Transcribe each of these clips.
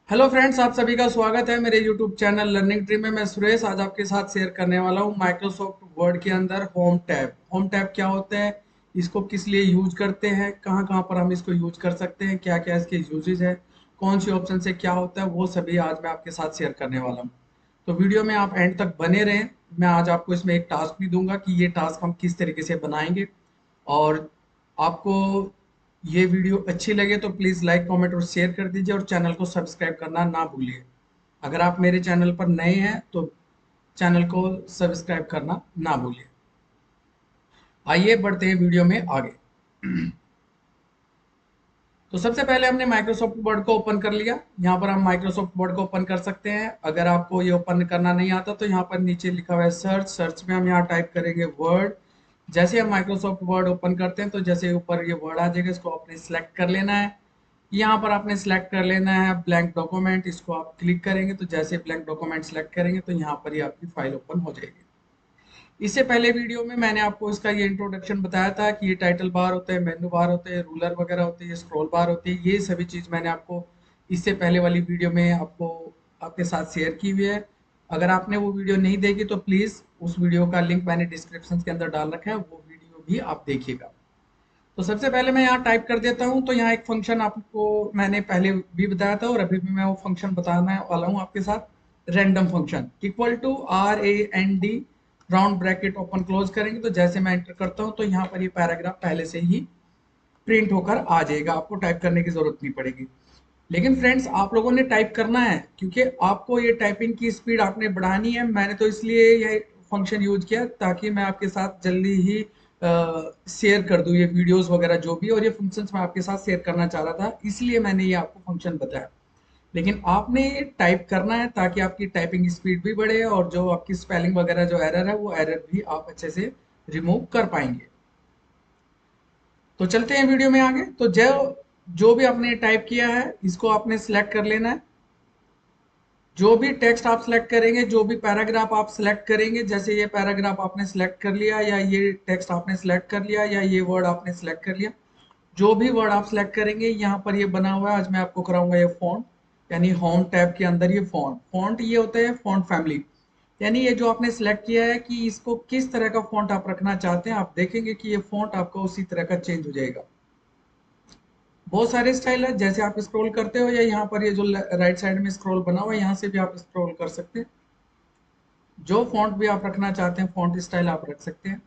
Hello friends, आप सभी का स्वागत है मेरे यूट्यूब चैनल लर्निंग ड्रीम में। मैं सुरेश आज आपके साथ शेयर करने वाला हूँ माइक्रोसॉफ्ट वर्ड के अंदर होम टैब। होम टैब क्या होता है, इसको किस लिए यूज करते हैं, कहाँ कहाँ पर हम इसको यूज कर सकते हैं, क्या क्या इसके यूजेज है, कौन सी ऑप्शन से क्या होता है, वो सभी आज मैं आपके साथ शेयर करने वाला हूँ। तो वीडियो में आप एंड तक बने रहें। मैं आज आपको इसमें एक टास्क भी दूंगा कि ये टास्क हम किस तरीके से बनाएंगे। और आपको ये वीडियो अच्छी लगे तो प्लीज़ लाइक कमेंट और शेयर कर दीजिए और चैनल को सब्सक्राइब करना ना भूलिए। अगर आप मेरे चैनल पर नए हैं तो चैनल को सब्सक्राइब करना ना भूलिए। आइए बढ़ते हैं वीडियो में आगे। तो सबसे पहले हमने माइक्रोसॉफ्ट वर्ड को ओपन कर लिया। यहाँ पर हम माइक्रोसॉफ्ट वर्ड को ओपन कर सकते हैं। अगर आपको ये ओपन करना नहीं आता तो यहाँ पर नीचे लिखा हुआ है सर्च। सर्च में हम यहाँ टाइप करेंगे वर्ड। जैसे हम माइक्रोसॉफ्ट वर्ड ओपन करते हैं तो जैसे ऊपर ये वर्ड आ जाएगा, इसको आपने सिलेक्ट कर लेना है। यहाँ पर आपने सिलेक्ट कर लेना है ब्लैंक डॉक्यूमेंट। इसको आप क्लिक करेंगे तो जैसे ब्लैंक डॉक्यूमेंट सिलेक्ट करेंगे तो यहाँ पर ही आपकी फाइल ओपन हो जाएगी। इससे पहले वीडियो में मैंने आपको इसका ये इंट्रोडक्शन बताया था कि ये टाइटल बार होते हैं, मेनू बार होते हैं, रूलर वगैरह होते हैं, स्क्रॉल बार होती है। ये सभी चीज़ मैंने आपको इससे पहले वाली वीडियो में आपको आपके साथ शेयर की हुई है। अगर आपने वो वीडियो नहीं देखी तो प्लीज़ उस वीडियो का लिंक मैंने डिस्क्रिप्शन के अंदर डाल रखा है, वो वीडियो भी आप देखिएगा। तो सबसे पहले मैं यहाँ टाइप कर देता हूँ। तो यहाँ एक फंक्शन आपको मैंने पहले भी बताया था और अभी भी मैं वो फंक्शन बताने वाला हूँ आपके साथ। Random function equal to RAND, round bracket open close करेंगे तो जैसे मैं एंटर करता हूँ तो यहाँ पर ये पैराग्राफ पहले से ही प्रिंट होकर आ जाएगा, आपको टाइप करने की जरूरत नहीं पड़ेगी। लेकिन फ्रेंड्स, आप लोगों ने टाइप करना है क्योंकि आपको ये टाइपिंग की स्पीड आपने बढ़ानी है। मैंने तो इसलिए ये फंक्शन यूज किया ताकि मैं आपके साथ जल्दी ही शेयर कर दूं ये वीडियोस वगैरह जो भी, और ये फंक्शंस मैं आपके साथ शेयर करना चाह रहा था, इसलिए मैंने ये आपको फंक्शन बताया। लेकिन आपने ये टाइप करना है ताकि आपकी टाइपिंग स्पीड भी बढ़े और जो आपकी स्पेलिंग वगैरह जो एरर है वो एरर भी आप अच्छे से रिमूव कर पाएंगे। तो चलते हैं वीडियो में आगे। तो जो जो भी आपने टाइप किया है इसको आपने सिलेक्ट कर लेना है। जो भी टेक्स्ट आप सिलेक्ट करेंगे, जो भी पैराग्राफ आप सिलेक्ट करेंगे, जैसे ये पैराग्राफ आपने सिलेक्ट कर लिया या ये टेक्स्ट आपने सिलेक्ट कर लिया या ये वर्ड आपने सिलेक्ट कर लिया, जो भी वर्ड आप सिलेक्ट करेंगे यहाँ पर ये बना हुआ है। आज मैं आपको कराऊंगा ये फॉन्ट, यानी होम टैब के अंदर ये फॉन्ट। फॉन्ट ये होता है फॉन्ट फैमिली, यानी ये जो आपने सिलेक्ट किया है कि इसको किस तरह का फॉन्ट आप रखना चाहते हैं। आप देखेंगे कि ये फॉन्ट आपका उसी तरह का चेंज हो जाएगा। बहुत सारे स्टाइल है, जैसे आप स्क्रॉल करते हो या यहाँ पर ये जो राइट साइड में स्क्रॉल बना हुआ है यहाँ से भी आप स्क्रॉल कर सकते हैं। जो फॉन्ट भी आप रखना चाहते हैं फॉन्ट स्टाइल आप रख सकते हैं।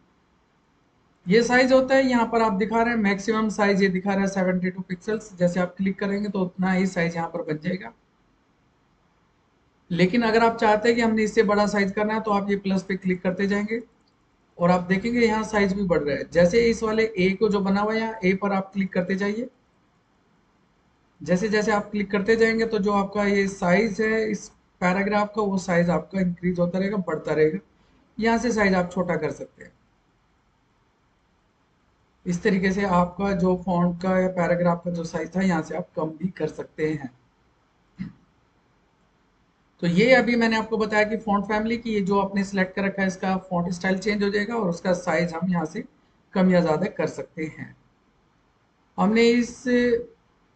ये साइज होता है, यहाँ पर आप दिखा रहे हैं मैक्सिमम साइज ये दिखा रहा है 72 पिक्सल्स। जैसे आप क्लिक करेंगे तो उतना ही साइज यहाँ पर बन जाएगा। लेकिन अगर आप चाहते हैं कि हमने इससे बड़ा साइज करना है तो आप ये प्लस पे क्लिक करते जाएंगे और आप देखेंगे यहाँ साइज भी बढ़ रहा है। जैसे इस वाले ए को जो बना हुआ है यहाँ ए पर आप क्लिक करते जाइए। जैसे जैसे आप क्लिक करते जाएंगे तो जो आपका ये साइज है इस पैराग्राफ का वो साइज आपका इंक्रीज होता रहेगा, बढ़ता रहेगा। यहाँ से साइज आप छोटा कर सकते हैं। इस तरीके से आपका जो फॉन्ट का या पैराग्राफ का जो साइज था यहाँ से आप कम भी कर सकते हैं। तो ये अभी मैंने आपको बताया कि फॉन्ट फैमिली की ये जो आपने सिलेक्ट कर रखा है इसका फॉन्ट स्टाइल चेंज हो जाएगा और उसका साइज हम यहाँ से कम या ज़्यादा कर सकते हैं। हमने इस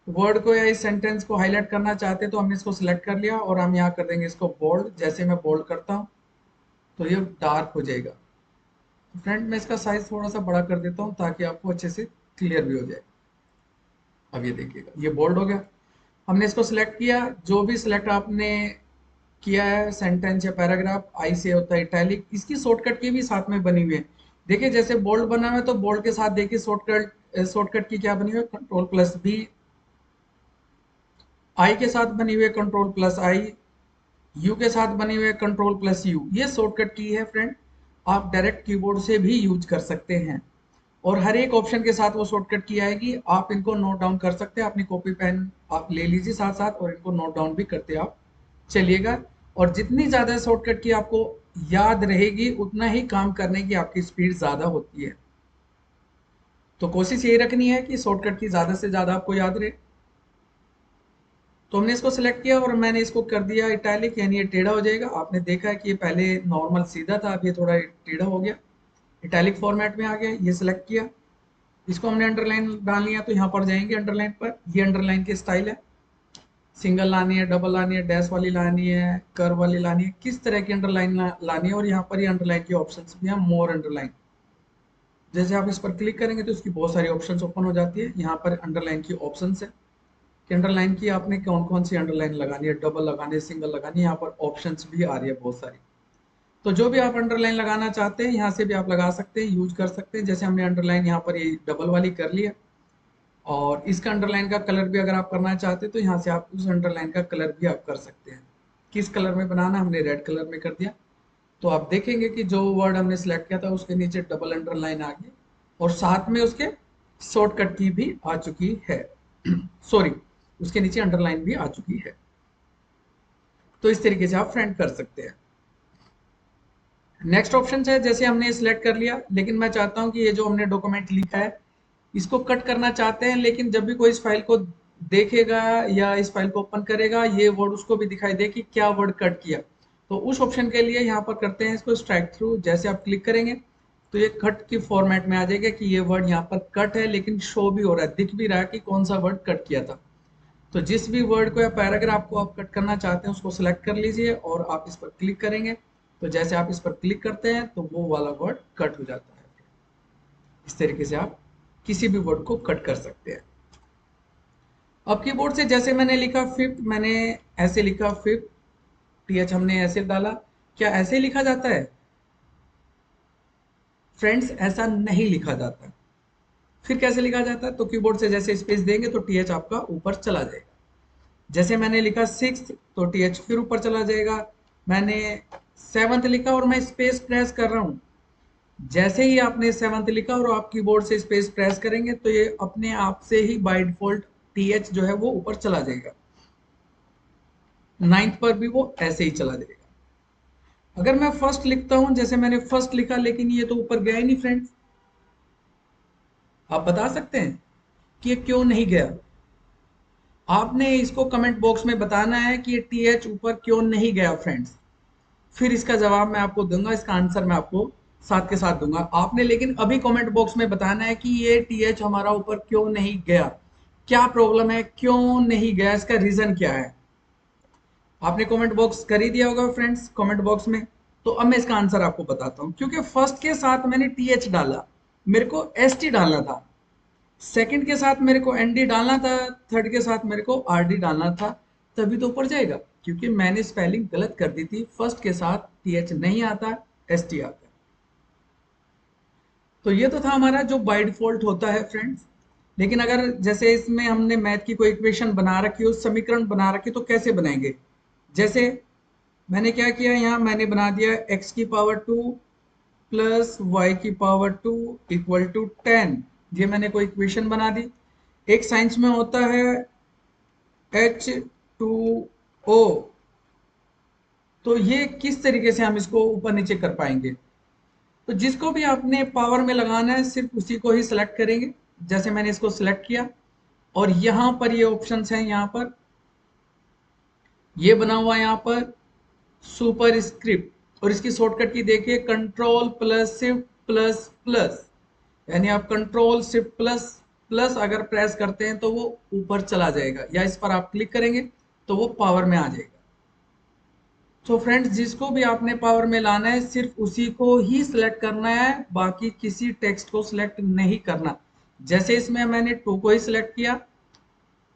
वर्ड को या इस सेंटेंस को हाईलाइट करना चाहते हैं तो हमने इसको सिलेक्ट कर लिया और हम यहाँ कर देंगे इसको बोल्ड। जैसे मैं बोल्ड करता हूँ तो ये डार्क हो जाएगा। तो फ्रेंड मैं इसका साइज थोड़ा सा बड़ा कर देता हूँ ताकि आपको अच्छे से क्लियर भी हो जाए। अब ये देखिएगा ये बोल्ड हो गया। हमने इसको सिलेक्ट किया। जो भी सिलेक्ट आपने किया है सेंटेंस या पैराग्राफ, आई से होता है इटैलिक, इसकी शॉर्टकट की भी साथ में बनी हुई है। देखिए जैसे बोल्ड बना हुआ है तो बोल्ड के साथ देखिए शॉर्टकट की क्या बनी हुई है, कंट्रोल+B। आई के साथ बनी हुई है कंट्रोल+I। यू के साथ बनी हुई है कंट्रोल+U। ये शॉर्टकट की है फ्रेंड, आप डायरेक्ट कीबोर्ड से भी यूज कर सकते हैं। और हर एक ऑप्शन के साथ वो शॉर्टकट की आएगी, आप इनको नोट डाउन कर सकते हैं। अपनी कॉपी पेन आप ले लीजिए साथ साथ और इनको नोट डाउन भी करते आप चलिएगा। और जितनी ज़्यादा शॉर्टकट की आपको याद रहेगी उतना ही काम करने की आपकी स्पीड ज़्यादा होती है। तो कोशिश यही रखनी है कि शॉर्टकट की ज़्यादा से ज़्यादा आपको याद रहे। तो हमने इसको सिलेक्ट किया और मैंने इसको कर दिया इटैलिक, यानी ये टेढ़ा हो जाएगा। आपने देखा है कि ये पहले नॉर्मल सीधा था, अब ये थोड़ा टेढ़ा हो गया, इटैलिक फॉर्मेट में आ गया। ये सिलेक्ट किया, इसको हमने अंडरलाइन डालनी है तो यहाँ पर जाएंगे अंडरलाइन पर। ये अंडरलाइन की स्टाइल है। सिंगल लानी है, डबल लानी है, डैश वाली लानी है, कर्व वाली लानी है, किस तरह की अंडरलाइन लानी है। और यहाँ पर ये अंडरलाइन की ऑप्शंस भी हैं, मोर अंडरलाइन। जैसे आप इस पर क्लिक करेंगे तो इसकी बहुत सारी ऑप्शंस ओपन हो जाती है। यहाँ पर अंडरलाइन की ऑप्शंस है कि अंडरलाइन की आपने कौन कौन सी अंडरलाइन लगानी है, डबल लगानी है, सिंगल लगानी है। यहाँ पर ऑप्शंस भी आ रही है बहुत सारी। तो जो भी आप अंडरलाइन लगाना चाहते हैं यहाँ से भी आप लगा सकते हैं, यूज कर सकते हैं। जैसे हमने अंडरलाइन यहाँ पर ये डबल वाली कर लिया, और इसका अंडरलाइन का कलर भी अगर आप करना चाहते हैं तो यहाँ से आप उस अंडरलाइन का कलर भी आप कर सकते हैं। किस कलर में बनाना, हमने रेड कलर में कर दिया। तो आप देखेंगे कि जो वर्ड हमने सिलेक्ट किया था उसके नीचे डबल अंडरलाइन आ गई, और साथ में उसके शॉर्टकट की भी आ चुकी है। सॉरी, उसके नीचे अंडरलाइन भी आ चुकी है। तो इस तरीके से आप फ्रेंड कर सकते हैं। नेक्स्ट ऑप्शन है, जैसे हमने सिलेक्ट कर लिया, लेकिन मैं चाहता हूं कि ये जो हमने डॉक्यूमेंट लिखा है इसको कट करना चाहते हैं, लेकिन जब भी कोई इस फाइल को देखेगा या इस फाइल को ओपन करेगा ये वर्ड उसको भी दिखाई दे कि क्या वर्ड कट किया। तो उस ऑप्शन के लिए यहाँ पर करते हैं इसको स्ट्राइक थ्रू। जैसे आप क्लिक करेंगे तो ये कट की फॉर्मेट में आ जाएगा कि ये वर्ड यहाँ पर कट है, लेकिन शो भी हो रहा है, दिख भी रहा है कि कौन सा वर्ड कट किया था। तो जिस भी वर्ड को या पैराग्राफ को आप कट करना चाहते हैं उसको सिलेक्ट कर लीजिए और आप इस पर क्लिक करेंगे। तो जैसे आप इस पर क्लिक करते हैं तो वो वाला वर्ड कट हो जाता है। इस तरीके से आप किसी भी वर्ड को कट कर सकते हैं। अब कीबोर्ड से जैसे मैंने लिखा फिफ्थ, मैंने ऐसे लिखा फिफ्थ, टीएच हमने ऐसे डाला। क्या ऐसे लिखा जाता है? फ्रेंड्स, ऐसा नहीं लिखा जाता। फिर कैसे लिखा जाता है? तो कीबोर्ड से जैसे स्पेस देंगे तो टीएच आपका ऊपर चला जाएगा। जैसे मैंने लिखा सिक्स तो टीएच फिर ऊपर चला जाएगा। मैंने सेवंथ लिखा और मैं स्पेस प्रेस कर रहा हूं। जैसे ही आपने सेवंथ लिखा और आप कीबोर्ड से स्पेस प्रेस करेंगे तो ये अपने आप से ही बाय डिफॉल्ट टीएच जो है वो ऊपर चला जाएगा। नाइन्थ पर भी वो ऐसे ही चला जाएगा। अगर मैं फर्स्ट लिखता हूं, जैसे मैंने फर्स्ट लिखा, लेकिन ये तो ऊपर गया ही नहीं फ्रेंड्स। आप बता सकते हैं कि ये क्यों नहीं गया? आपने इसको कमेंट बॉक्स में बताना है कि ये टीएच ऊपर क्यों नहीं गया फ्रेंड्स। फिर इसका जवाब मैं आपको दूंगा, इसका आंसर मैं आपको साथ के साथ दूंगा। आपने लेकिन अभी कमेंट बॉक्स में बताना है कि ये टीएच हमारा ऊपर क्यों नहीं गया, क्या प्रॉब्लम है, क्यों नहीं गया, इसका रीजन क्या है। आपने कमेंट बॉक्स कर ही दिया होगा फ्रेंड्स, कमेंट बॉक्स में। तो अब मैं इसका आंसर आपको बताता हूं। क्योंकि फर्स्ट के साथ मैंने टीएच डाला, मेरे को एसटी डालना था। सेकंड के साथ मेरे को एनडी डालना था। थर्ड के साथ मेरे को आरडी डालना था। तभी तो ऊपर जाएगा, क्योंकि मैंने स्पेलिंग गलत कर दी थी। फर्स्ट के साथ टीएच नहीं आता, एसटी आता है। तो ये तो था हमारा जो बाय डिफॉल्ट होता है फ्रेंड्स। लेकिन अगर जैसे इसमें हमने मैथ की कोई इक्वेशन बना रखी हो, समीकरण बना रखी, तो कैसे बनाएंगे? जैसे मैंने क्या किया, यहाँ मैंने बना दिया x की पावर 2 प्लस वाई की पावर 2 इक्वल टू 10। ये मैंने कोई इक्वेशन बना दी। एक साइंस में होता है H2O। तो ये किस तरीके से हम इसको ऊपर नीचे कर पाएंगे? तो जिसको भी आपने पावर में लगाना है सिर्फ उसी को ही सिलेक्ट करेंगे। जैसे मैंने इसको सिलेक्ट किया, और यहां पर ये ऑप्शंस हैं, यहां पर ये बना हुआ है, यहां पर सुपर स्क्रिप्ट, और इसकी शॉर्टकट की देखिए, control plus shift plus plus. यानी आप कंट्रोल शिफ्ट प्लस प्लस अगर प्रेस करते हैं तो वो ऊपर चला जाएगा, या इस पर आप क्लिक करेंगे तो वो पावर में आ जाएगा। तो फ्रेंड्स, जिसको भी आपने पावर में लाना है सिर्फ उसी को ही सिलेक्ट करना है, बाकी किसी टेक्स्ट को सिलेक्ट नहीं करना। जैसे इसमें मैंने टू को ही सिलेक्ट किया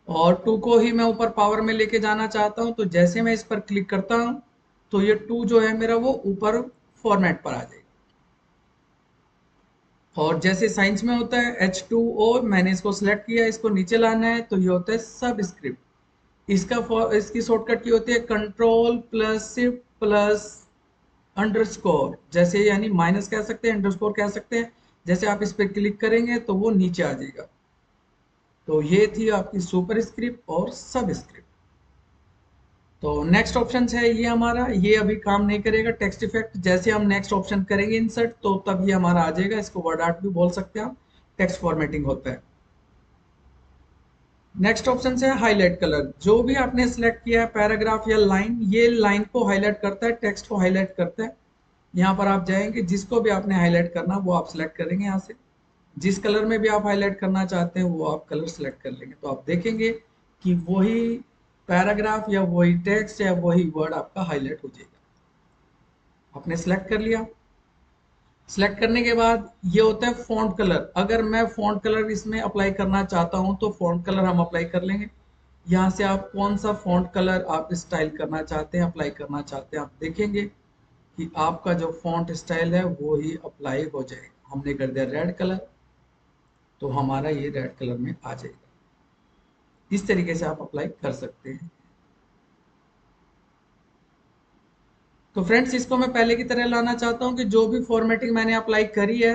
और टू को ही मैं ऊपर पावर में लेके जाना चाहता हूं, तो जैसे मैं इस पर क्लिक करता हूं तो ये टू जो है मेरा वो ऊपर फॉर्मेट पर आ जाएगा। और जैसे साइंस में होता है H2O, मैंने इसको सिलेक्ट किया, इसको नीचे लाना है तो ये होता है सब स्क्रिप्ट। इसकी शॉर्टकट की होती है control plus shift plus underscore. जैसे यानी माइनस कह सकते हैं, अंडरस्कोर कह सकते हैं। जैसे आप इस पर क्लिक करेंगे तो वो नीचे आ जाएगा। तो ये थी आपकी सुपर स्क्रिप्ट और सब स्क्रिप्ट। तो नेक्स्ट ऑप्शन है ये हमारा, ये अभी काम नहीं करेगा, टेक्स्ट इफेक्ट। जैसे हम नेक्स्ट ऑप्शन करेंगे इंसर्ट तो तब ये हमारा आ जाएगा। इसको वर्ड आर्ट भी बोल सकते हैं आप, टेक्स्ट फॉर्मेटिंग होता है। नेक्स्ट ऑप्शन है हाईलाइट कलर। जो भी आपने सिलेक्ट किया है पैराग्राफ या लाइन, ये लाइन को हाईलाइट करता है, टेक्स्ट को हाईलाइट करता है। यहाँ पर आप जाएंगे, जिसको भी आपने हाईलाइट करना वो आप सिलेक्ट करेंगे। यहाँ से जिस कलर में भी आप हाईलाइट करना चाहते हैं वो आप कलर सिलेक्ट कर लेंगे, तो आप देखेंगे कि वही पैराग्राफ या वही टेक्स्ट या वही वर्ड आपका हाईलाइट हो जाएगा। आपने सिलेक्ट कर लिया। सिलेक्ट करने के बाद ये होता है फॉन्ट कलर। अगर मैं फॉन्ट कलर इसमें अप्लाई करना चाहता हूं तो फॉन्ट कलर हम अप्लाई कर लेंगे। यहाँ से आप कौन सा फॉन्ट कलर आप स्टाइल करना चाहते हैं, अप्लाई करना चाहते हैं, आप देखेंगे कि आपका जो फॉन्ट स्टाइल है वो ही अप्लाई हो जाएगा। हमने कर दिया रेड कलर, तो हमारा ये रेड कलर में आ जाएगा। इस तरीके से आप अप्लाई कर सकते हैं। तो फ्रेंड्स, इसको मैं पहले की तरह लाना चाहता हूं कि जो भी फॉर्मेटिंग मैंने अप्लाई करी है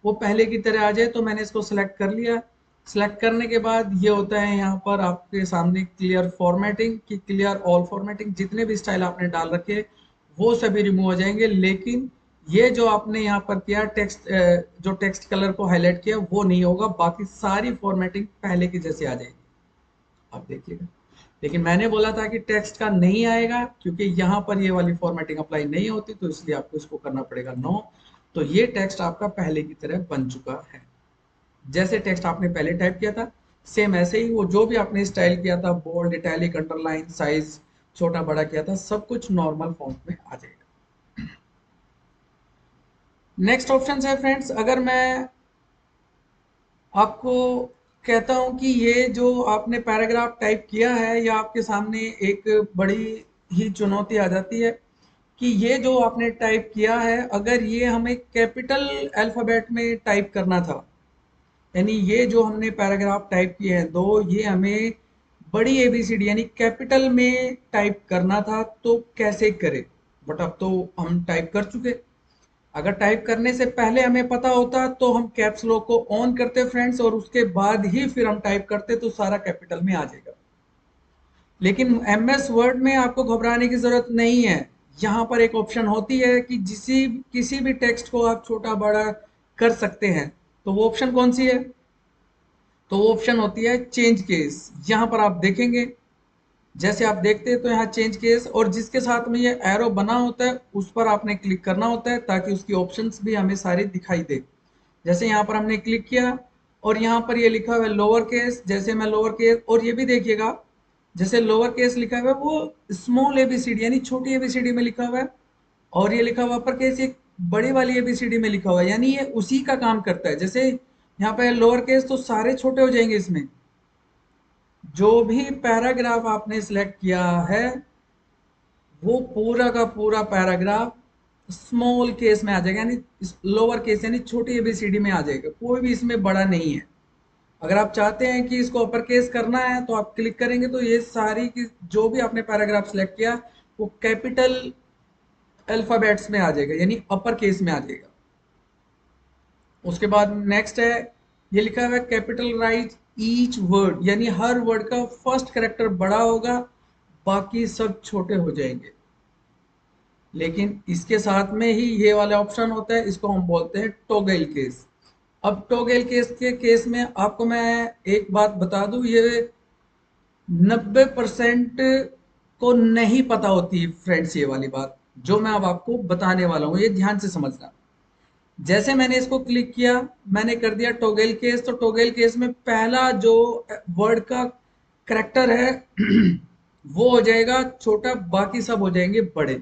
वो पहले की तरह आ जाए। तो मैंने इसको सिलेक्ट कर लिया। सिलेक्ट करने के बाद ये होता है यहाँ पर आपके सामने क्लियर फॉर्मेटिंग की, क्लियर ऑल फॉर्मेटिंग। जितने भी स्टाइल आपने डाल रखे वो सभी रिमूव हो जाएंगे, लेकिन ये जो आपने यहाँ पर किया टेक्स्ट, जो टेक्स्ट कलर को हाईलाइट किया वो नहीं होगा। बाकी सारी फॉर्मेटिंग पहले की जैसे आ जाएगी, आप देखिएगा। लेकिन मैंने बोला था कि टेक्स्ट का नहीं आएगा, क्योंकि यहाँ पर ये वाली फॉर्मेटिंग अप्लाई नहीं होती, तो इसलिए आपको इसको करना पड़ेगा नो। तो ये टेक्स्ट आपका पहले की तरह बन चुका है। जैसे टेक्स्ट आपने पहले टाइप किया था सेम ऐसे ही वो जो भी आपने स्टाइल किया था, बोल्ड, इटैलिक, अंडरलाइन, साइज छोटा बड़ा किया था, सब कुछ नॉर्मल फॉन्ट में आ जाएगा। नेक्स्ट ऑप्शन है फ्रेंड्स, अगर मैं आपको कहता हूं कि ये जो आपने पैराग्राफ टाइप किया है, या आपके सामने एक बड़ी ही चुनौती आ जाती है कि ये जो आपने टाइप किया है अगर ये हमें कैपिटल अल्फाबेट में टाइप करना था, यानी ये जो हमने पैराग्राफ टाइप किए हैं दो, ये हमें बड़ी एबीसीडी यानी कैपिटल में टाइप करना था, तो कैसे करें। बट अब तो हम टाइप कर चुके। अगर टाइप करने से पहले हमें पता होता तो हम कैप्स लॉक को ऑन करते फ्रेंड्स, और उसके बाद ही फिर हम टाइप करते तो सारा कैपिटल में आ जाएगा। लेकिन एमएस वर्ड में आपको घबराने की जरूरत नहीं है। यहाँ पर एक ऑप्शन होती है कि किसी भी टेक्स्ट को आप छोटा बड़ा कर सकते हैं। तो वो ऑप्शन कौन सी है? तो वो ऑप्शन होती है चेंज केस। यहाँ पर आप देखेंगे, जैसे आप देखते हैं तो यहाँ चेंज केस, और जिसके साथ में ये एरो बना होता है उस पर आपने क्लिक करना होता है ताकि उसकी ऑप्शंस भी हमें सारी दिखाई दे। जैसे यहाँ पर हमने क्लिक किया और यहाँ पर ये लिखा हुआ है लोअर केस, जैसे मैं लोअर केस, और ये भी देखिएगा जैसे लोअर केस लिखा हुआ है वो स्मॉल एबीसीडी यानी छोटी एबीसीडी में लिखा हुआ है, और ये लिखा हुआ अपर केस एक बड़ी वाली एबीसीडी में लिखा हुआ है, यानी ये उसी का काम करता है। जैसे यहाँ पे लोअर केस तो सारे छोटे हो जाएंगे इसमें। जो भी पैराग्राफ आपने सिलेक्ट किया है वो पूरा का पूरा पैराग्राफ स्मॉल केस में आ जाएगा, यानी लोअर केस यानी छोटी एबीसीडी में आ जाएगा, कोई भी इसमें बड़ा नहीं है। अगर आप चाहते हैं कि इसको अपर केस करना है तो आप क्लिक करेंगे तो ये सारी की जो भी आपने पैराग्राफ सिलेक्ट किया वो कैपिटल अल्फाबेट्स में आ जाएगा, यानी अपर केस में आ जाएगा। उसके बाद नेक्स्ट है, ये लिखा हुआ है कैपिटल राइट ईच वर्ड, यानी हर वर्ड का फर्स्ट कैरेक्टर बड़ा होगा, बाकी सब छोटे हो जाएंगे। लेकिन इसके साथ में ही ये वाला ऑप्शन होता है, इसको हम बोलते हैं टॉगल केस। अब टॉगल केस के केस में आपको मैं एक बात बता दूं, ये 90% को नहीं पता होती फ्रेंड्स, ये वाली बात जो मैं अब आपको बताने वाला हूँ ये ध्यान से समझना। जैसे मैंने इसको क्लिक किया, मैंने कर दिया टॉगल केस, तो टॉगल केस में पहला जो वर्ड का करेक्टर है वो हो जाएगा छोटा, बाकी सब हो जाएंगे बड़े।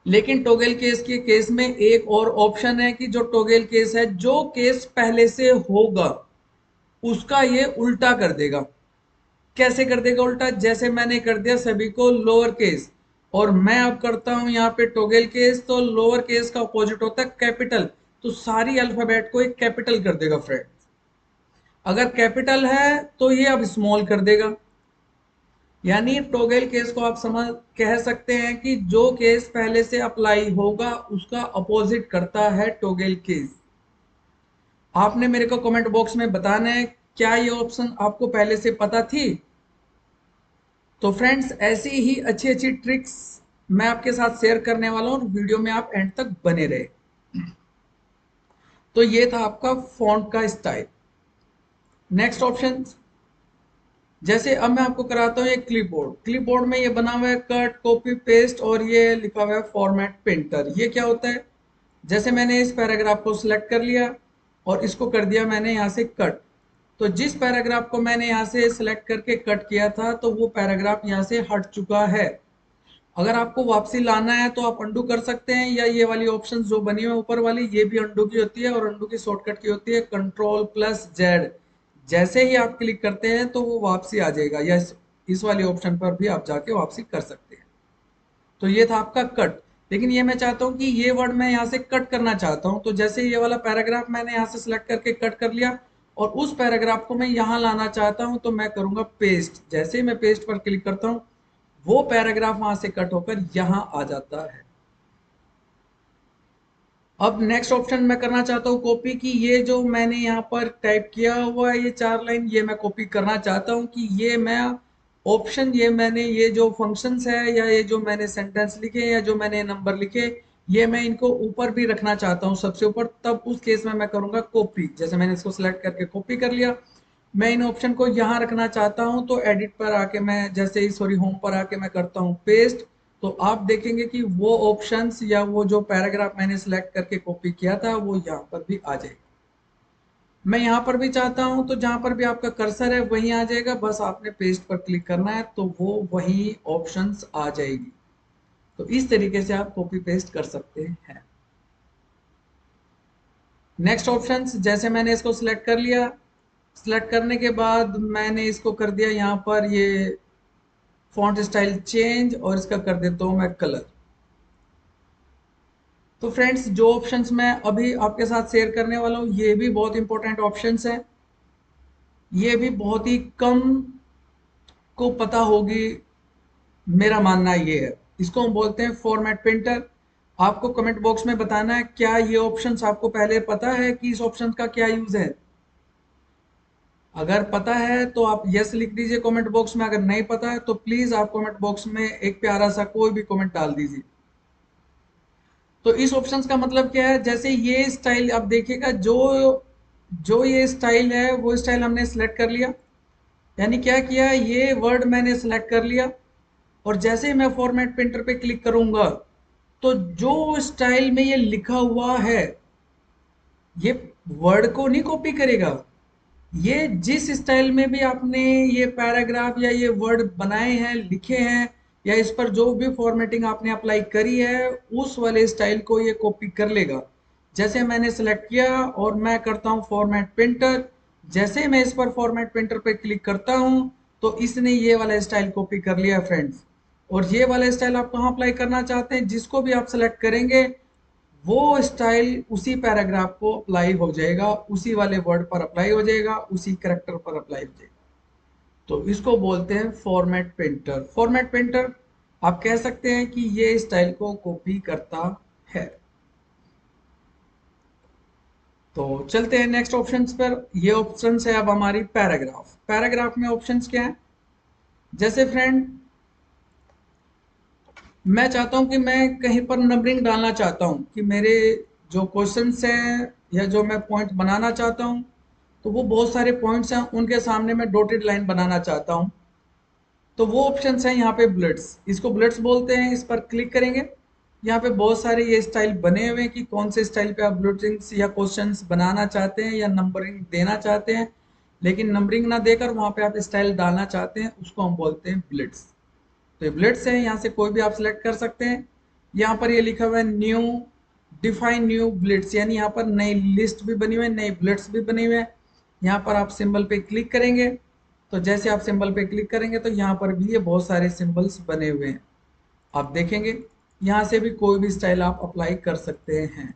लेकिन टॉगल केस के केस में एक और ऑप्शन है कि जो टॉगल केस है, जो केस पहले से होगा उसका ये उल्टा कर देगा। कैसे कर देगा उल्टा? जैसे मैंने कर दिया सभी को लोअर केस, और मैं अब करता हूं यहाँ पे टॉगल केस, तो लोअर केस का अपोजिट होता है कैपिटल, तो सारी अल्फाबेट को एक कैपिटल कर देगा फ्रेंड। अगर कैपिटल है तो ये अब स्मॉल कर देगा। यानी टॉगल केस को आप समझ कह सकते हैं कि जो केस पहले से अप्लाई होगा उसका अपोजिट करता है टॉगल केस। आपने मेरे को कमेंट बॉक्स में बताना है क्या ये ऑप्शन आपको पहले से पता थी। तो फ्रेंड्स, ऐसी ही अच्छी अच्छी ट्रिक्स मैं आपके साथ शेयर करने वाला हूं, और वीडियो में आप एंड तक बने रहे। तो ये था आपका फॉन्ट का स्टाइल। नेक्स्ट ऑप्शन, जैसे अब मैं आपको कराता हूँ एक क्लिपबोर्ड। क्लिपबोर्ड में ये बना हुआ है कट, कॉपी, पेस्ट, और ये लिखा हुआ है फॉर्मेट पेंटर। ये क्या होता है? जैसे मैंने इस पैराग्राफ को सिलेक्ट कर लिया और इसको कर दिया मैंने यहाँ से कट, तो जिस पैराग्राफ को मैंने यहाँ से सिलेक्ट करके कट किया था तो वो पैराग्राफ यहाँ से हट चुका है। अगर आपको वापसी लाना है तो आप अंडू कर सकते हैं, या ये वाली ऑप्शन जो बनी हुई है ऊपर वाली, ये भी अंडू की होती है और अंडू की शॉर्टकट की होती है कंट्रोल प्लस जेड। जैसे ही आप क्लिक करते हैं तो वो वापसी आ जाएगा, या इस वाली ऑप्शन पर भी आप जाके वापसी कर सकते हैं। तो ये था आपका कट। लेकिन ये मैं चाहता हूँ कि ये वर्ड मैं यहाँ से कट करना चाहता हूँ, तो जैसे ये वाला पैराग्राफ मैंने यहाँ से सिलेक्ट करके कट कर लिया और उस पैराग्राफ को मैं यहाँ लाना चाहता हूँ, तो मैं करूंगा पेस्ट। जैसे ही मैं पेस्ट पर क्लिक करता हूँ वो पैराग्राफ वहां से कट होकर यहाँ आ जाता है। अब नेक्स्ट ऑप्शन मैं करना चाहता हूँ कॉपी, की ये जो मैंने यहाँ पर टाइप किया हुआ है ये 4 लाइन, ये मैं कॉपी करना चाहता हूँ कि ये मैं ऑप्शन, ये मैंने ये जो फंक्शंस है या ये जो मैंने सेंटेंस लिखे या जो मैंने नंबर लिखे, ये मैं इनको ऊपर भी रखना चाहता हूँ सबसे ऊपर। तब उस केस में मैं करूंगा कॉपी। जैसे मैंने इसको सिलेक्ट करके कॉपी कर लिया, मैं इन ऑप्शन को यहाँ रखना चाहता हूँ तो एडिट पर आके मैं जैसे ही सॉरी होम पर आके मैं करता हूँ पेस्ट, तो आप देखेंगे कि वो ऑप्शंस या वो जो पैराग्राफ मैंने सिलेक्ट करके कॉपी किया था वो यहाँ पर भी आ जाएगा। मैं यहाँ पर भी चाहता हूँ तो जहाँ पर भी आपका कर्सर है वहीं आ जाएगा, बस आपने पेस्ट पर क्लिक करना है तो वो वही ऑप्शंस आ जाएगी। तो इस तरीके से आप कॉपी पेस्ट कर सकते हैं। नेक्स्ट ऑप्शंस, जैसे मैंने इसको सिलेक्ट कर लिया, सिलेक्ट करने के बाद मैंने इसको कर दिया यहाँ पर ये फॉन्ट स्टाइल चेंज, और इसका कर देता हूँ मैं कलर। तो फ्रेंड्स जो ऑप्शंस मैं अभी आपके साथ शेयर करने वाला हूँ ये भी बहुत इंपॉर्टेंट ऑप्शंस हैं। ये भी बहुत ही कम को पता होगी, मेरा मानना ये है। इसको हम बोलते हैं फॉर्मेट पेंटर। आपको कमेंट बॉक्स में बताना है क्या ये ऑप्शंस आपको पहले पता है कि इस ऑप्शन का क्या यूज है। अगर पता है तो आप यस लिख दीजिए कमेंट बॉक्स में, अगर नहीं पता है तो प्लीज आप कमेंट बॉक्स में एक प्यारा सा कोई भी कमेंट डाल दीजिए। तो इस ऑप्शंस का मतलब क्या है, जैसे ये स्टाइल आप देखिएगा, जो जो ये स्टाइल है वो स्टाइल हमने सेलेक्ट कर लिया, यानी क्या किया, ये वर्ड मैंने सेलेक्ट कर लिया और जैसे ही मैं फॉर्मेट पेंटर पे क्लिक करूंगा तो जो स्टाइल में ये लिखा हुआ है ये वर्ड को नहीं कॉपी करेगा। ये जिस स्टाइल में भी आपने ये पैराग्राफ या ये वर्ड बनाए हैं, लिखे हैं, या इस पर जो भी फॉर्मेटिंग आपने अप्लाई करी है उस वाले स्टाइल को ये कॉपी कर लेगा। जैसे मैंने सेलेक्ट किया और मैं करता हूं फॉर्मेट पेंटर, जैसे मैं इस पर फॉर्मेट पेंटर पे क्लिक करता हूं तो इसने ये वाला स्टाइल कॉपी कर लिया फ्रेंड्स। और ये वाला स्टाइल आप कहाँ अप्लाई करना चाहते हैं, जिसको भी आप सेलेक्ट करेंगे वो स्टाइल उसी पैराग्राफ को अप्लाई हो जाएगा, उसी वाले वर्ड पर अप्लाई हो जाएगा, उसी करेक्टर पर अप्लाई हो जाएगा। तो इसको बोलते हैं फॉर्मेट पेंटर। फॉर्मेट पेंटर आप कह सकते हैं कि ये स्टाइल को कॉपी करता है। तो चलते हैं नेक्स्ट ऑप्शंस पर। ये ऑप्शंस है अब हमारी पैराग्राफ। पैराग्राफ में ऑप्शंस क्या है, जैसे फ्रेंड मैं चाहता हूं कि मैं कहीं पर नंबरिंग डालना चाहता हूं कि मेरे जो क्वेश्चंस हैं या जो मैं पॉइंट बनाना चाहता हूं, तो वो बहुत सारे पॉइंट्स हैं उनके सामने मैं डॉटेड लाइन बनाना चाहता हूं। तो वो ऑप्शंस हैं यहाँ पे बुलेट्स, इसको बुलेट्स बोलते हैं। इस पर क्लिक करेंगे, यहाँ पे बहुत सारे ये स्टाइल बने हुए हैं कि कौन से स्टाइल पे आप बुलेटिंग्स या क्वेश्चंस बनाना चाहते हैं या नंबरिंग देना चाहते हैं। लेकिन नंबरिंग ना देकर वहां पे आप स्टाइल डालना चाहते हैं, उसको हम बोलते हैं बुलेट्स। तो ये बुलेट्स हैं, यहाँ से कोई भी आप सिलेक्ट कर सकते हैं। यहाँ पर ये लिखा हुआ है न्यू, डिफाइन न्यू बुलेट्स, यानी यहाँ पर नई लिस्ट भी बनी हुई है, नई बुलेट्स भी बनी हुई है। यहाँ पर आप सिंबल पे क्लिक करेंगे, तो जैसे आप सिंबल पे क्लिक करेंगे तो यहाँ पर भी ये बहुत सारे सिंबल्स बने हुए हैं। आप देखेंगे यहाँ से भी कोई भी स्टाइल आप अप्लाई कर सकते हैं।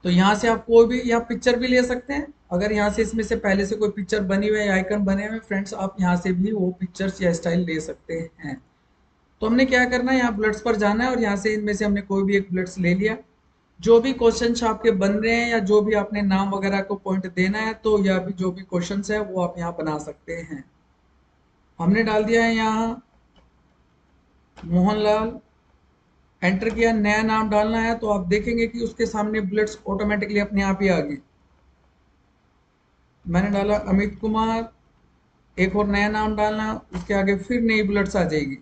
तो यहाँ से आप कोई भी यहाँ पिक्चर भी ले सकते हैं, अगर यहाँ से इसमें से पहले से कोई पिक्चर बनी हुई है, आइकन बने हुए फ्रेंड्स, आप यहाँ से भी वो पिक्चर्स या स्टाइल ले सकते हैं। तो हमने क्या करना है, यहाँ बुलेट्स पर जाना है और यहाँ से इनमें से हमने कोई भी एक बुलेट्स ले लिया। जो भी क्वेश्चंस आपके बन रहे हैं या जो भी आपने नाम वगैरह को पॉइंट देना है, तो या भी जो भी क्वेश्चंस है वो आप यहाँ बना सकते हैं। हमने डाल दिया है यहाँ मोहनलाल, एंटर किया, नया नाम डालना है तो आप देखेंगे कि उसके सामने बुलेट्स ऑटोमेटिकली अपने आप ही आ गई। मैंने डाला अमित कुमार, एक और नया नाम डालना, उसके आगे फिर नई बुलेट्स आ जाएगी।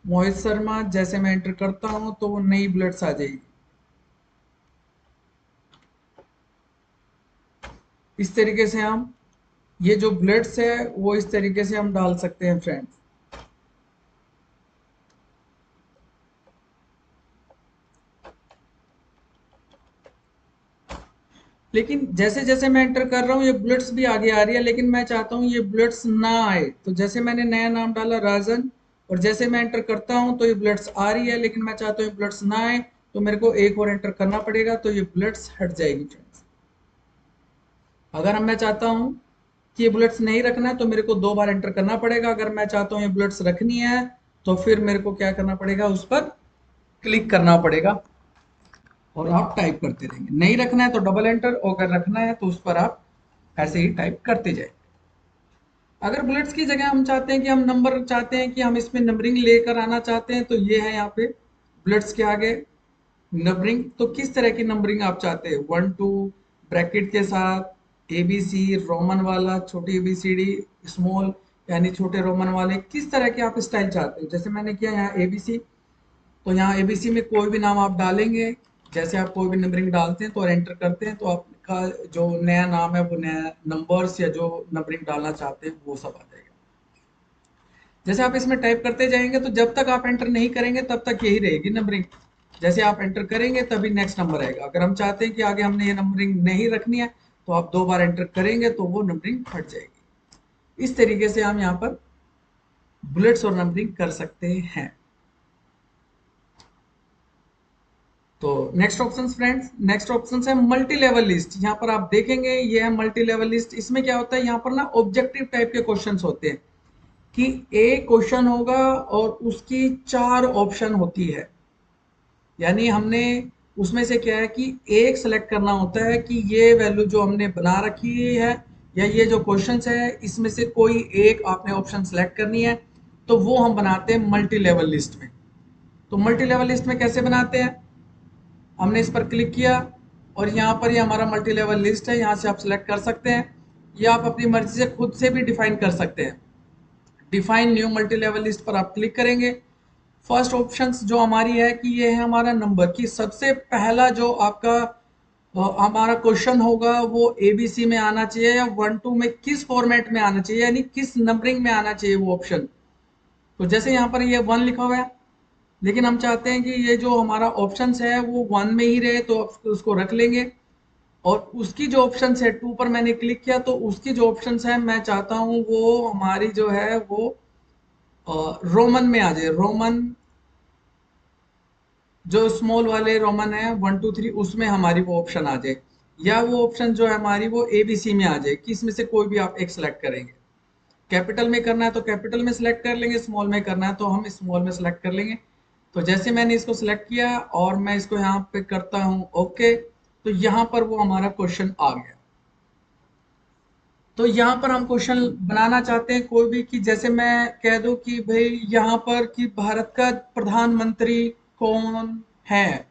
मोहित शर्मा, जैसे मैं एंटर करता हूं तो वो नई बुलेट्स आ जाएगी। इस तरीके से हम ये जो बुलेट्स है वो इस तरीके से हम डाल सकते हैं फ्रेंड्स। लेकिन जैसे जैसे मैं एंटर कर रहा हूँ ये बुलेट्स भी आगे आ रही है, लेकिन मैं चाहता हूँ ये बुलेट्स ना आए। तो जैसे मैंने नया नाम डाला राजन, और जैसे मैं एंटर करता हूँ तो ये बुलेट्स आ रही है, लेकिन मैं चाहता हूँ ये बुलेट्स ना आए, तो मेरे को एक और एंटर करना पड़ेगा, तो ये बुलेट्स हट जाएगी फ्रेंड्स। अगर हम मैं चाहता हूँ कि ये बुलेट्स नहीं रखना है तो मेरे को 2 बार एंटर करना पड़ेगा। अगर मैं चाहता हूँ ये बुलेट्स रखनी है तो फिर मेरे को क्या करना पड़ेगा, उस पर क्लिक करना पड़ेगा और आप टाइप करते रहेंगे। नहीं रखना है तो डबल एंटर, और अगर रखना है तो उस पर आप ऐसे ही टाइप करते जाए। अगर बुलेट्स की जगह हम चाहते हैं कि हम नंबर चाहते हैं कि हम इसमें नंबरिंग लेकर आना चाहते हैं, तो ये है यहाँ पे बुलेट्स के आगे नंबरिंग। तो किस तरह की नंबरिंग आप चाहते हैं, 1 2 ब्रैकेट के साथ, ए बी सी रोमन वाला, छोटी a b c d small यानी छोटे रोमन वाले, किस तरह के आप स्टाइल चाहते हैं। जैसे मैंने किया यहाँ एबीसी, तो यहाँ एबीसी में कोई भी नाम आप डालेंगे। जैसे आप कोई भी नंबरिंग डालते हैं तो एंटर करते हैं तो आपका जो नया नाम है वो नया नंबर्स या जो नंबरिंग डालना चाहते हैं वो सब आ जाएगा। जैसे आप इसमें टाइप करते जाएंगे तो जब तक आप एंटर नहीं करेंगे तब तक यही रहेगी नंबरिंग। जैसे आप एंटर करेंगे तभी नेक्स्ट नंबर आएगा। अगर हम चाहते हैं कि आगे हमने ये नंबरिंग नहीं रखनी है तो आप 2 बार एंटर करेंगे तो वो नंबरिंग हट जाएगी। इस तरीके से हम यहाँ पर बुलेट्स और नंबरिंग कर सकते हैं। तो next option friends, next option है मल्टी लेवल लिस्ट। यहाँ पर आप देखेंगे ये है मल्टी लेवल लिस्ट। इसमें क्या होता है, यहाँ पर ना ऑब्जेक्टिव टाइप के क्वेश्चंस होते हैं कि एक क्वेश्चन होगा और उसकी 4 ऑप्शन होती है। यानी हमने उसमें से क्या है कि एक सेलेक्ट करना होता है कि ये वैल्यू जो हमने बना रखी है या ये जो क्वेश्चंस है इसमें से कोई एक आपने ऑप्शन सेलेक्ट करनी है। तो वो हम बनाते हैं मल्टी लेवल लिस्ट में। तो मल्टी लेवल लिस्ट में कैसे बनाते हैं, हमने इस पर क्लिक किया और यहाँ पर ये हमारा मल्टी लेवल लिस्ट है। यहाँ से आप सिलेक्ट कर सकते हैं या आप अपनी मर्जी से खुद से भी डिफाइन कर सकते हैं। Define new multi level list पर आप क्लिक करेंगे। फर्स्ट ऑप्शन जो हमारी है कि ये है हमारा नंबर, कि सबसे पहला जो आपका हमारा क्वेश्चन होगा वो एबीसी में आना चाहिए या 1 2 में किस फॉर्मेट में आना चाहिए, यानी किस नंबरिंग में आना चाहिए वो ऑप्शन। तो जैसे यहाँ पर ये 1 लिखा हुआ है, लेकिन हम चाहते हैं कि ये जो हमारा ऑप्शंस है वो 1 में ही रहे, तो उसको रख लेंगे। और उसकी जो ऑप्शन है 2 पर मैंने क्लिक किया तो उसकी जो ऑप्शन है मैं चाहता हूँ वो हमारी जो है वो रोमन में आ जाए। रोमन जो स्मॉल वाले रोमन है 1 2 3 उसमें हमारी वो ऑप्शन आ जाए, या वो ऑप्शन जो है हमारी वो एबीसी में आ जाए, कि इसमें से कोई भी आप एक सेलेक्ट करेंगे। कैपिटल में करना है तो कैपिटल में सिलेक्ट कर लेंगे, स्मॉल में करना है तो हम स्मॉल में सिलेक्ट कर लेंगे। तो जैसे मैंने इसको सिलेक्ट किया और मैं इसको यहाँ पे करता हूँ ओके, तो यहाँ पर वो हमारा क्वेश्चन आ गया। तो यहाँ पर हम क्वेश्चन बनाना चाहते हैं कोई भी, कि जैसे मैं कह दूं कि भाई यहाँ पर कि भारत का प्रधानमंत्री कौन है,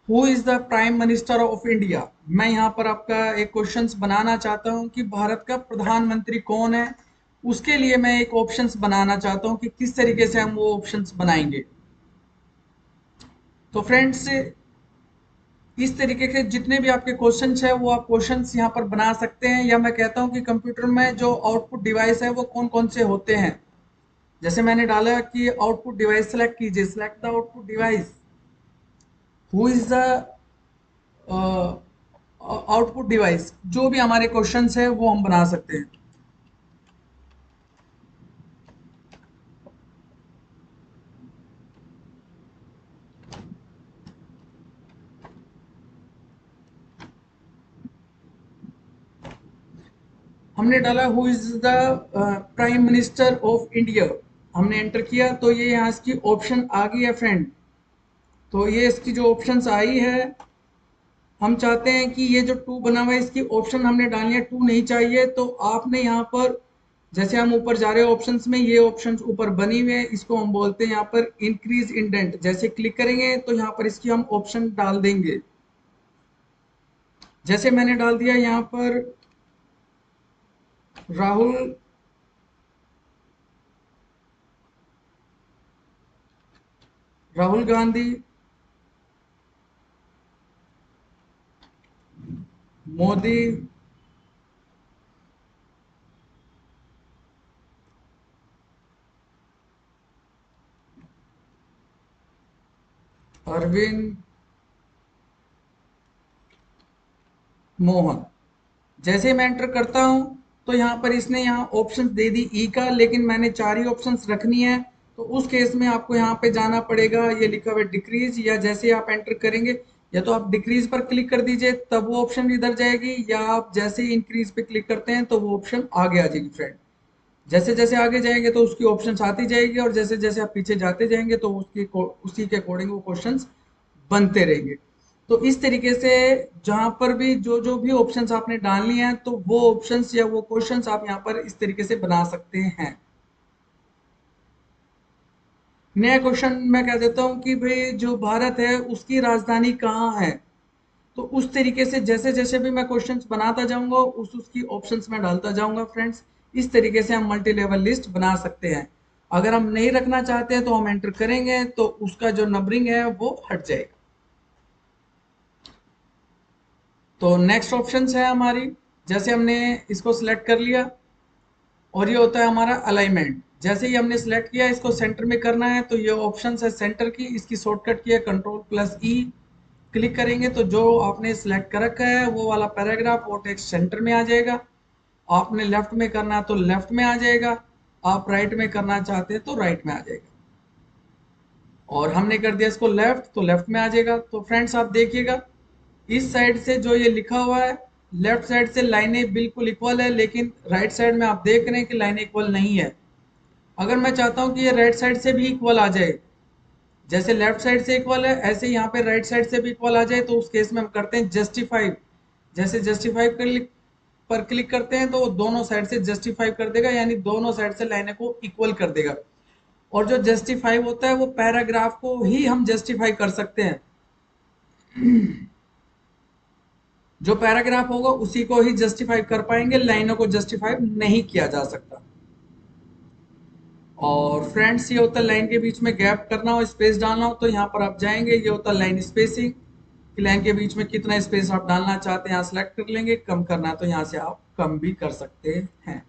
who is the prime minister of India. मैं यहाँ पर आपका एक क्वेश्चंस बनाना चाहता हूँ कि भारत का प्रधानमंत्री कौन है। उसके लिए मैं एक ऑप्शंस बनाना चाहता हूँ कि किस तरीके से हम वो ऑप्शंस बनाएंगे। तो फ्रेंड्स इस तरीके के जितने भी आपके क्वेश्चंस है वो आप क्वेश्चंस यहाँ पर बना सकते हैं, या मैं कहता हूँ कि कंप्यूटर में जो आउटपुट डिवाइस है वो कौन कौन से होते हैं। जैसे मैंने डाला कि आउटपुट डिवाइस सेलेक्ट कीजिए, select the output device, who is the output device. जो भी हमारे क्वेश्चंस है वो हम बना सकते हैं। हमने डाला who is the prime minister of India, हमने एंटर किया तो ये यहाँ इसकी ऑप्शन आ गई है फ्रेंड। तो ये इसकी जो ऑप्शंस आई है, हम चाहते हैं कि ये जो 2 बना हुआ है इसकी ऑप्शन हमने डालनी है, 2 नहीं चाहिए तो आपने यहाँ पर जैसे हम ऊपर जा रहे हैं ऑप्शंस में, ये ऑप्शंस ऊपर बनी हुए हैं, इसको हम बोलते हैं यहाँ पर इंक्रीज इंडेंट। जैसे क्लिक करेंगे तो यहाँ पर इसकी हम ऑप्शन डाल देंगे। जैसे मैंने डाल दिया यहाँ पर राहुल राहुल गांधी मोदी, अरविंद, मोहन। जैसे मैं एंटर करता हूं तो यहाँ पर इसने यहाँ ऑप्शंस दे दी ई का, लेकिन मैंने 4 ही ऑप्शंस रखनी है। तो उस केस में आपको यहाँ पे जाना पड़ेगा, ये लिखा हुआ है डिक्रीज, या जैसे आप एंटर करेंगे या तो आप डिक्रीज पर क्लिक कर दीजिए तब वो ऑप्शन इधर जाएगी, या आप जैसे ही इंक्रीज पे क्लिक करते हैं तो वो ऑप्शन आगे आ जाएगी फ्रेंड। जैसे जैसे आगे जाएंगे तो उसकी ऑप्शंस आती जाएगी, और जैसे जैसे आप पीछे जाते जाएंगे तो उसी के अकॉर्डिंग वो क्वेश्चंस बनते रहेंगे। तो इस तरीके से जहां पर भी जो जो भी ऑप्शंस आपने डालनी है तो वो ऑप्शंस या वो क्वेश्चंस आप यहाँ पर इस तरीके से बना सकते हैं। नया क्वेश्चन मैं कह देता हूँ कि भाई जो भारत है उसकी राजधानी कहाँ है। तो उस तरीके से जैसे जैसे भी मैं क्वेश्चंस बनाता जाऊंगा उस उसकी ऑप्शंस में डालता जाऊंगा फ्रेंड्स। इस तरीके से हम मल्टी लेवल लिस्ट बना सकते हैं। अगर हम नहीं रखना चाहते हैं तो हम एंटर करेंगे तो उसका जो नंबरिंग है वो हट जाएगा। तो नेक्स्ट ऑप्शन है हमारी, जैसे हमने इसको सिलेक्ट कर लिया, और ये होता है हमारा अलाइनमेंट। जैसे ही हमने सिलेक्ट किया इसको सेंटर में करना है तो ये ऑप्शन है सेंटर की, इसकी शॉर्टकट की है कंट्रोल प्लस ई। क्लिक करेंगे तो जो आपने सिलेक्ट कर रखा है वो वाला पैराग्राफ वो टेक्स्ट सेंटर में आ जाएगा। आपने लेफ्ट में करना है तो लेफ्ट में आ जाएगा, आप राइट में करना चाहते हैं तो राइट में आ जाएगा। और हमने कर दिया इसको लेफ्ट तो लेफ्ट में आ जाएगा। तो फ्रेंड्स आप देखिएगा इस साइड से जो ये लिखा हुआ है, लेफ्ट साइड से लाइनें बिल्कुल इक्वल है, लेकिन राइट साइड में आप देख रहे हैं कि लाइनें इक्वल नहीं है। अगर मैं चाहता हूं कि ये राइट साइड से भी इक्वल आ जाए, जैसे लेफ्ट साइड से इक्वल है ऐसे यहाँ पे राइट साइड से भी इक्वल आ जाए, तो उस केस में हम करते हैं जस्टिफाई। जैसे जस्टिफाई पर क्लिक करते हैं तो वो दोनों साइड से जस्टिफाई कर देगा, यानी दोनों साइड से लाइनें को इक्वल कर देगा। और जो जस्टिफाई होता है वो पैराग्राफ को ही हम जस्टिफाई कर सकते हैं। जो पैराग्राफ होगा उसी को ही जस्टिफाई कर पाएंगे, लाइनों को जस्टिफाई नहीं किया जा सकता। और फ्रेंड्स ये होता है लाइन के बीच में गैप करना हो, स्पेस डालना हो तो यहाँ पर आप जाएंगे, ये होता है लाइन स्पेसिंग कि लाइन के बीच में कितना स्पेस आप डालना चाहते हैं यहाँ सेलेक्ट कर लेंगे। कम करना है तो यहाँ से आप कम भी कर सकते हैं।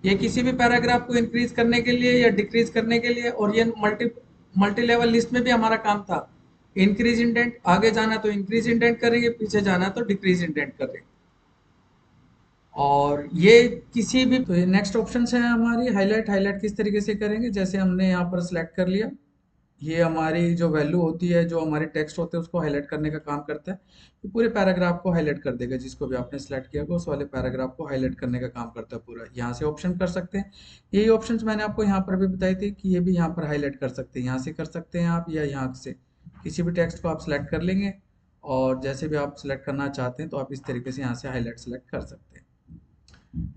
ये किसी भी पैराग्राफ को इंक्रीज करने के लिए या डिक्रीज करने के लिए, और ये मल्टी लेवल लिस्ट में भी हमारा काम था। इंक्रीज इंडेंट, आगे जाना तो इंक्रीज इंडेंट करेंगे, पीछे जाना तो डिक्रीज इंडेंट करेंगे। और ये किसी भी, तो ये नेक्स्ट ऑप्शन है हमारी हाईलाइट। हाईलाइट किस तरीके से करेंगे, जैसे हमने यहाँ पर सिलेक्ट कर लिया, ये हमारी जो वैल्यू होती है जो हमारे टेक्स्ट होते हैं उसको हाईलाइट करने का काम करता है। ये पूरे पैराग्राफ को हाईलाइट कर देगा, जिसको भी आपने सिलेक्ट किया होगा उस वाले पैराग्राफ को हाईलाइट करने का काम करता है पूरा। यहाँ से ऑप्शन कर सकते हैं, यही ऑप्शंस मैंने आपको यहाँ पर भी बताई थी कि ये भी यहाँ पर हाईलाइट कर सकते हैं। यहाँ से कर सकते हैं आप, या यहाँ से किसी भी टेक्स्ट को आप सिलेक्ट कर लेंगे, और जैसे भी आप सिलेक्ट करना चाहते हैं तो आप इस तरीके से यहाँ से हाईलाइट सेलेक्ट कर सकते हैं।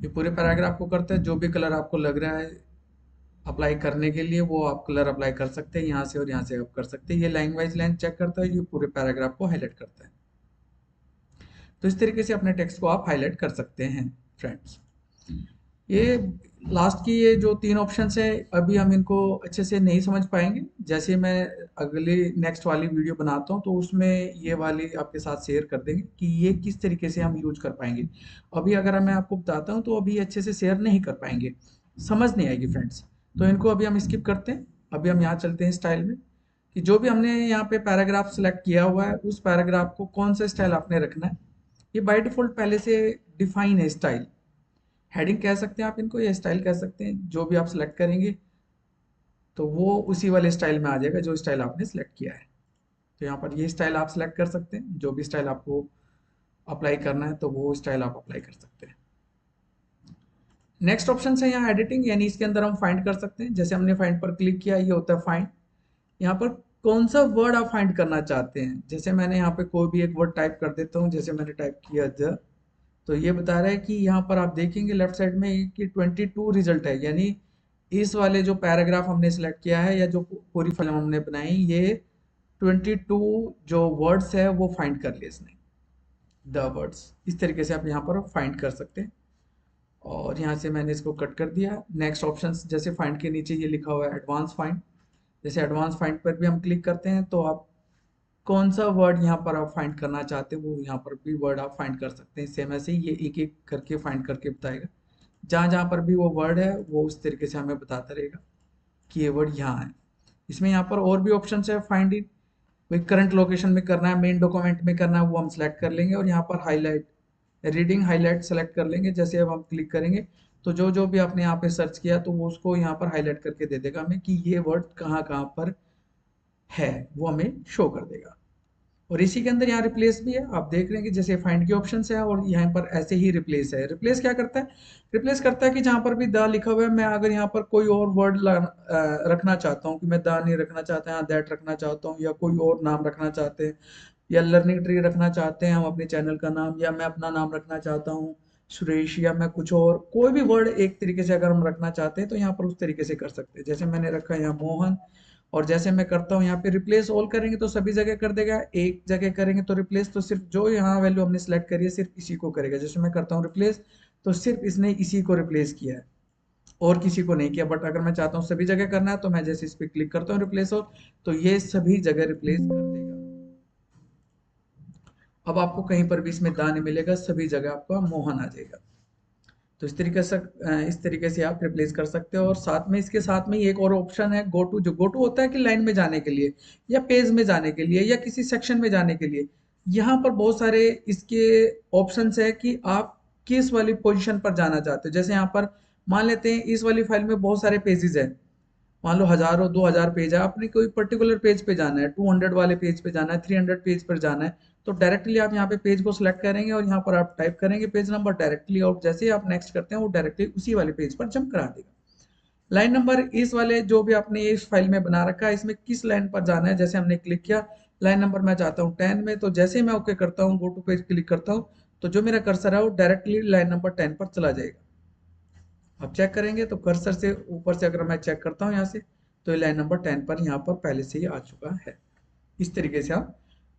ये पूरे पैराग्राफ को करता है, जो भी कलर आपको लग रहा है अप्लाई करने के लिए वो आप कलर अप्लाई कर सकते हैं यहाँ से, और यहाँ से आप कर सकते हैं। ये लाइन वाइज लाइन चेक करता है, ये पूरे पैराग्राफ को हाईलाइट करता है। तो इस तरीके से अपने टेक्स्ट को आप हाईलाइट कर सकते हैं फ्रेंड्स। ये लास्ट की ये जो 3 ऑप्शंस है अभी हम इनको अच्छे से नहीं समझ पाएंगे, जैसे मैं अगली नेक्स्ट वाली वीडियो बनाता हूँ तो उसमें ये वाली आपके साथ शेयर कर देंगे कि ये किस तरीके से हम यूज कर पाएंगे। अभी अगर मैं आपको बताता हूँ तो अभी अच्छे से शेयर नहीं कर पाएंगे, समझ नहीं आएगी फ्रेंड्स। तो इनको अभी हम स्किप करते हैं। अभी हम यहाँ चलते हैं स्टाइल में, कि जो भी हमने यहाँ पे पैराग्राफ सेलेक्ट किया हुआ है उस पैराग्राफ को कौन सा स्टाइल आपने रखना है। ये बाय डिफॉल्ट पहले से डिफाइन है स्टाइल। हेडिंग कह सकते हैं आप इनको, या स्टाइल कह सकते हैं, जो भी आप सिलेक्ट करेंगे तो वो उसी वाले स्टाइल में आ जाएगा जो स्टाइल आपने सिलेक्ट किया है। तो यहाँ पर ये स्टाइल आप सिलेक्ट कर सकते हैं, जो भी स्टाइल आपको अप्लाई करना है तो वो स्टाइल आप अप्लाई कर सकते हैं। नेक्स्ट ऑप्शन है यहाँ एडिटिंग, यानी इसके अंदर हम फाइंड कर सकते हैं। जैसे हमने फाइंड पर क्लिक किया, ये होता है फाइंड। यहाँ पर कौन सा वर्ड आप फाइंड करना चाहते हैं, जैसे मैंने यहाँ पे कोई भी एक वर्ड टाइप कर देता हूँ, जैसे मैंने टाइप किया द, तो ये बता रहा है कि यहाँ पर आप देखेंगे लेफ्ट साइड में कि 22 रिजल्ट है, यानी इस वाले जो पैराग्राफ हमने सिलेक्ट किया है या जो पूरी फिल्म हमने बनाई, ये 22 जो वर्ड्स है वो फाइंड कर लिए इसने, द वर्ड्स। इस तरीके से आप यहाँ पर फाइंड कर सकते हैं। और यहाँ से मैंने इसको कट कर दिया। नेक्स्ट ऑप्शन, जैसे फाइंड के नीचे ये लिखा हुआ है एडवांस फाइंड, जैसे एडवांस फाइंड पर भी हम क्लिक करते हैं तो आप कौन सा वर्ड यहाँ पर आप फाइंड करना चाहते हैं वो यहाँ पर भी वर्ड आप फाइंड कर सकते हैं। सेम ऐसे ही ये एक एक करके फाइंड करके बताएगा। जहाँ जहाँ पर भी वो वर्ड है वो उस तरीके से हमें बताता रहेगा कि ये वर्ड यहाँ है। इसमें यहाँ पर और भी ऑप्शन है, फाइंड इन वही करंट लोकेशन में करना है, मेन डॉक्यूमेंट में करना है, वो हम सेलेक्ट कर लेंगे। और यहाँ पर हाईलाइट, रीडिंग हाईलाइट सेलेक्ट कर लेंगे। जैसे अब हम क्लिक करेंगे तो जो जो भी आपने यहाँ पे सर्च किया तो वो उसको यहाँ पर हाईलाइट करके दे देगा हमें कि ये वर्ड कहाँ कहाँ पर है, वो हमें शो कर देगा। और इसी के अंदर यहाँ रिप्लेस भी है, आप देख रहे हैं कि जैसे फाइंड के ऑप्शन है और यहाँ पर ऐसे ही रिप्लेस है। रिप्लेस क्या करता है? रिप्लेस करता है कि जहाँ पर भी द लिखा हुआ है, मैं अगर यहाँ पर कोई और वर्ड रखना चाहता हूँ कि मैं द नहीं रखना चाहता, यहाँ दैट रखना चाहता हूँ, या कोई और नाम रखना चाहते हैं, या लर्निंग ट्री रखना चाहते हैं हम अपने चैनल का नाम, या मैं अपना नाम रखना चाहता हूँ सुरेश, या मैं कुछ और कोई भी वर्ड एक तरीके से अगर हम रखना चाहते हैं तो यहाँ पर उस तरीके से कर सकते हैं। जैसे मैंने रखा है यहाँ मोहन, और जैसे मैं करता हूँ यहाँ पे रिप्लेस ऑल करेंगे तो सभी जगह कर देगा, एक जगह करेंगे तो रिप्लेस तो सिर्फ जो यहाँ वैल्यू हमने सेलेक्ट करी है सिर्फ इसी को करेगा। जैसे मैं करता हूँ रिप्लेस तो सिर्फ इसने इसी को रिप्लेस किया है और किसी को नहीं किया। बट अगर मैं चाहता हूँ सभी जगह करना है तो मैं जैसे इस पे क्लिक करता हूँ रिप्लेस ऑल, तो ये सभी जगह रिप्लेस कर देगा। अब आपको कहीं पर भी इसमें दान मिलेगा, सभी जगह आपका मोहन आ जाएगा। तो इस तरीके से आप रिप्लेस कर सकते हो। और साथ में इसके साथ में एक और ऑप्शन है गो टू। जो गो टू होता है कि लाइन में जाने के लिए या पेज में जाने के लिए या किसी सेक्शन में जाने के लिए, यहाँ पर बहुत सारे इसके ऑप्शंस है कि आप किस वाली पोजीशन पर जाना चाहते हो। जैसे यहाँ पर मान लेते हैं इस वाली फाइल में बहुत सारे पेजेस है, मान लो हजारों 2000 पेज है, आपने कोई पर्टिकुलर पेज पे जाना है, 200 वाले पेज पे जाना है, 300 पेज पर जाना है, तो डायरेक्टली आप यहाँ पे पेज को सिलेक्ट करेंगे और यहाँ पर आप टाइप करेंगे पेज नंबर डायरेक्टली, और जैसे ही आप नेक्स्ट करते हैं वो डायरेक्टली उसी वाले पेज पर जंप करा देगा। लाइन नंबर इस वाले जो भी आपने इस फाइल में बना रखा है इसमें किस लाइन पर जाना है, जैसे हमने क्लिक किया लाइन नंबर मैं चाहता हूँ 10 में, तो जैसे ही मैं ओके करता हूँ गो टू पेज क्लिक करता हूँ तो जो मेरा कर्सर है वो डायरेक्टली लाइन नंबर 10 पर चला जाएगा। अब चेक करेंगे तो कर्सर से ऊपर से अगर मैं चेक करता हूँ यहाँ से तो ये लाइन नंबर 10 पर यहाँ पर पहले से ही आ चुका है। इस तरीके से आप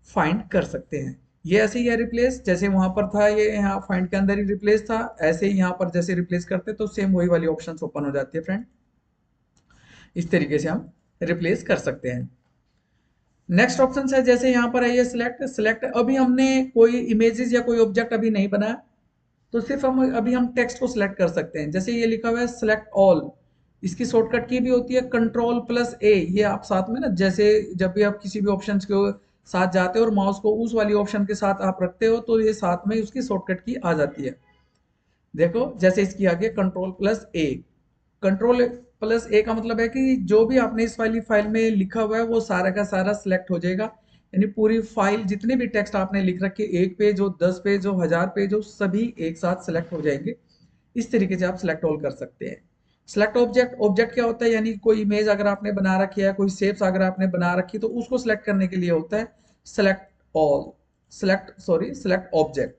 फाइंड कर सकते हैं। ये ऐसे ही है रिप्लेस, जैसे वहां पर था ये यहाँ फाइंड के अंदर ही रिप्लेस था, ऐसे ही यहाँ पर जैसे रिप्लेस करते तो सेम वही वाली ऑप्शन ओपन हो जाती है फ्रेंड। इस तरीके से हम रिप्लेस कर सकते हैं। नेक्स्ट ऑप्शन है जैसे यहाँ पर है ये सिलेक्ट। सिलेक्ट अभी हमने कोई इमेजेस या कोई ऑब्जेक्ट अभी नहीं बनाया तो सिर्फ हम टेक्स्ट को सिलेक्ट कर सकते हैं। जैसे ये लिखा हुआ है सिलेक्ट ऑल, इसकी शॉर्टकट की भी होती है कंट्रोल प्लस ए। ये आप साथ में ना जैसे जब भी आप किसी भी ऑप्शन के साथ जाते हो और माउस को उस वाली ऑप्शन के साथ आप रखते हो तो ये साथ में उसकी शॉर्टकट की आ जाती है। देखो जैसे इसकी आगे कंट्रोल प्लस ए। कंट्रोल प्लस ए का मतलब है कि जो भी आपने इस वाली फाइल में लिखा हुआ है वो सारा का सारा सिलेक्ट हो जाएगा। यानी पूरी फाइल जितने भी टेक्स्ट आपने लिख रखे, एक पेज हो, 10 पेज हो, 1000 पेज हो, सभी एक साथ सिलेक्ट हो जाएंगे। इस तरीके से आप सिलेक्ट ऑल कर सकते हैं। सिलेक्ट ऑब्जेक्ट, ऑब्जेक्ट क्या होता है? यानी कोई इमेज अगर आपने बना रखी है, कोई शेप्स अगर आपने बना रखी है तो उसको सिलेक्ट करने के लिए होता है सिलेक्ट ऑल, सिलेक्ट ऑब्जेक्ट।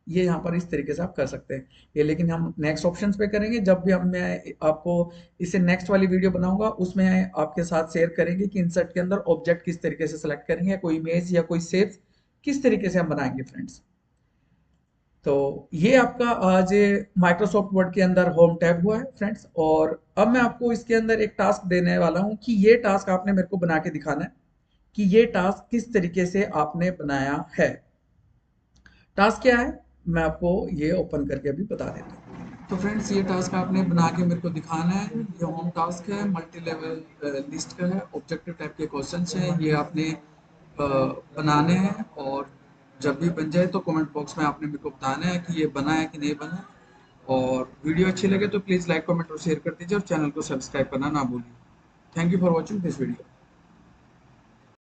ये यहाँ पर इस तरीके से आप कर सकते हैं ये, लेकिन हम नेक्स्ट ऑप्शन पे करेंगे जब भी मैं आपको इसे नेक्स्ट वाली वीडियो बनाऊंगा उसमें आपके साथ शेयर करेंगे कि इंसर्ट के अंदर ऑब्जेक्ट किस तरीके से सिलेक्ट करेंगे, कोई इमेज या कोई शेप्स किस तरीके से हम बनाएंगे फ्रेंड्स। तो ये आपका आज माइक्रोसॉफ्ट वर्ड के अंदर होम टैब हुआ है फ्रेंड्स। और अब मैं आपको इसके अंदर एक टास्क देने वाला हूं कि ये टास्क आपने मेरे को बना के दिखाना है कि ये टास्क किस तरीके से आपने बनाया है। टास्क क्या है मैं आपको ये ओपन करके अभी बता देता हूँ। तो फ्रेंड्स ये टास्क आपने बना के मेरे को दिखाना है। ये होम टास्क है, मल्टी लेवल लिस्ट का है, ऑब्जेक्टिव टाइप के क्वेश्चंस हैं, ये आपने बनाने हैं। और जब भी बन जाए तो कमेंट बॉक्स में आपने मेरे को बताना है कि ये बना है कि नहीं बना। और वीडियो अच्छी लगे तो प्लीज़ लाइक कमेंट और शेयर कर दीजिए और चैनल को सब्सक्राइब करना ना भूलिए। Thank you for watching this video.